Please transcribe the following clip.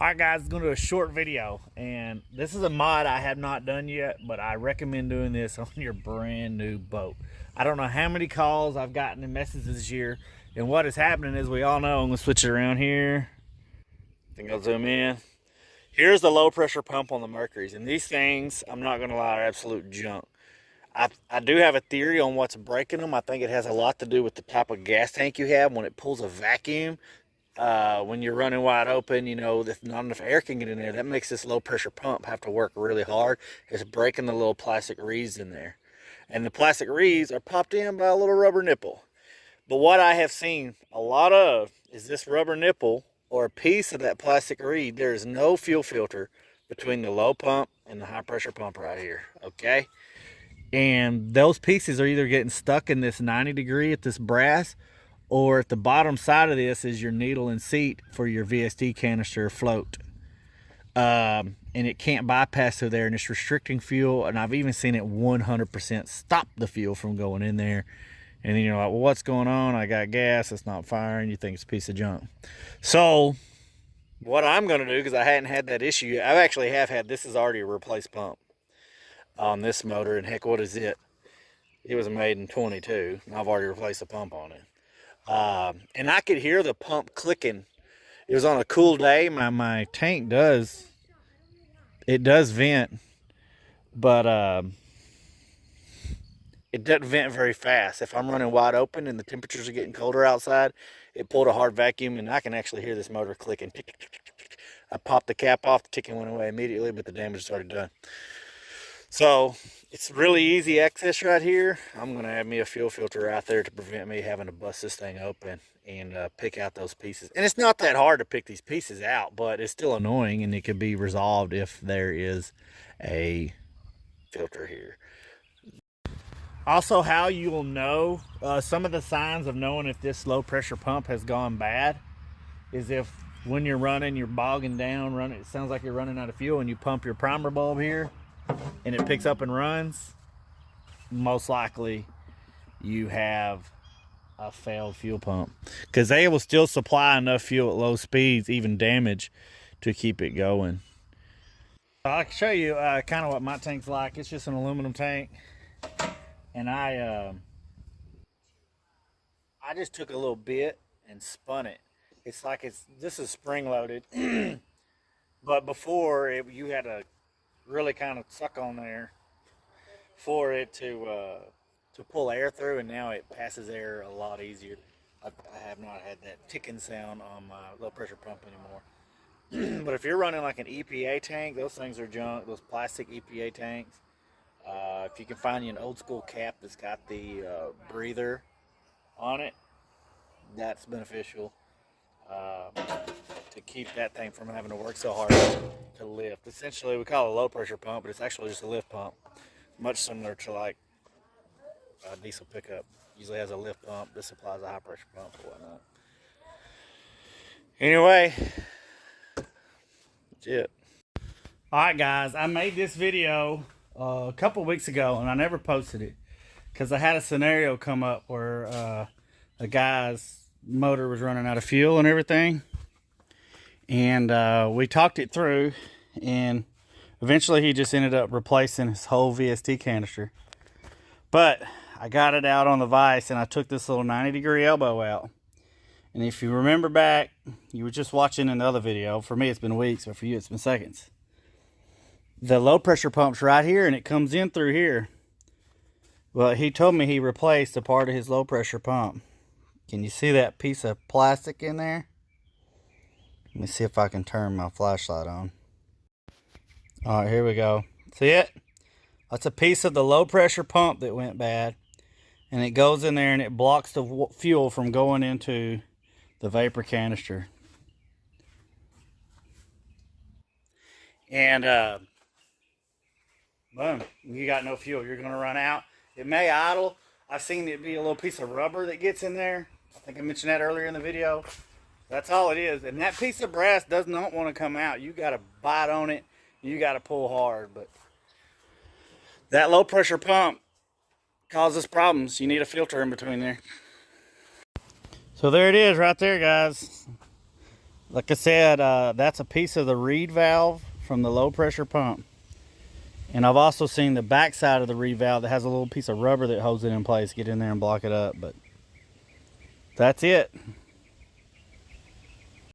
Alright guys, I'm going to do a short video, and this is a mod I have not done yet, but I recommend doing this on your brand new boat. I don't know how many calls I've gotten and messages this year, and what is happening is, we all know, I'm going to switch it around here. I think I'll zoom in. Here's the low pressure pump on the Mercuries, and these things, I'm not going to lie, are absolute junk. I do have a theory on what's breaking them. I think it has a lot to do with the type of gas tank you have. When it pulls a vacuum, when you're running wide open, you know, if not enough air can get in there, that makes this low pressure pump have to work really hard. It's breaking the little plastic reeds in there. And the plastic reeds are popped in by a little rubber nipple. But what I have seen a lot of is this rubber nipple or a piece of that plastic reed. There is no fuel filter between the low pump and the high pressure pump right here, okay? And those pieces are either getting stuck in this 90-degree at this brass, or at the bottom side of this is your needle and seat for your VSD canister float. And it can't bypass through there, and it's restricting fuel. And I've even seen it 100% stop the fuel from going in there. And then you're like, well, what's going on? I got gas, it's not firing. You think it's a piece of junk. So what I'm going to do, because I hadn't had that issue, I actually have had, this is already a replaced pump on this motor. And heck, what is it? It was made in 22, and I've already replaced the pump on it. And I could hear the pump clicking. It was on a cool day. My tank does vent, but it doesn't vent very fast. If I'm running wide open and the temperatures are getting colder outside, it pulled a hard vacuum, and I can actually hear this motor clicking. I popped the cap off, the ticking went away immediately, but the damage is already done. So it's really easy access right here. I'm going to add me a fuel filter out there to prevent me having to bust this thing open and pick out those pieces. And it's not that hard to pick these pieces out, but it's still annoying, and it could be resolved if there is a filter here. Also, how you will know, some of the signs of knowing if this low pressure pump has gone bad is if when you're running, you're bogging down, it sounds like you're running out of fuel, and you pump your primer bulb here and it picks up and runs. Most likely you have a failed fuel pump, because they will still supply enough fuel at low speeds, even damage, to keep it going. I can show you kind of what my tank's like. It's just an aluminum tank, and I just took a little bit and spun it. It's like this is spring loaded, but before you had to really kind of suck on there for it to pull air through, and now it passes air a lot easier. I have not had that ticking sound on my low pressure pump anymore. But if you're running like an EPA tank, those things are junk. Those plastic EPA tanks. If you can find you an old school cap that's got the breather on it, that's beneficial to keep that thing from having to work so hard to lift. Essentially, we call it a low pressure pump, but it's actually just a lift pump, much similar to like a diesel pickup. Usually has a lift pump. This supplies a high pressure pump or whatnot. Anyway, that's it. All right, guys, I made this video a couple weeks ago, and I never posted it because I had a scenario come up where a guy's motor was running out of fuel and everything, and we talked it through, and eventually he just ended up replacing his whole VST canister. But I got it out on the vise, and I took this little 90-degree elbow out. And if you remember back, you were just watching another video. For me, it's been weeks, but for you, it's been seconds. The low pressure pump's right here, and it comes in through here. Well, he told me he replaced a part of his low pressure pump. Can you see that piece of plastic in there? Let me see if I can turn my flashlight on. All right, here we go. See it? That's a piece of the low pressure pump that went bad. And it goes in there and it blocks the fuel from going into the vapor canister. And boom, you got no fuel. You're going to run out. It may idle. I've seen it be a little piece of rubber that gets in there. I think I mentioned that earlier in the video. That's all it is. And that piece of brass does not want to come out. You got to bite on it. You got to pull hard. But that low pressure pump causes problems. You need a filter in between there. So there it is right there, guys. Like I said, that's a piece of the reed valve from the low pressure pump. And I've also seen the back side of the reed valve that has a little piece of rubber that holds it in place. Get in there and block it up. But that's it.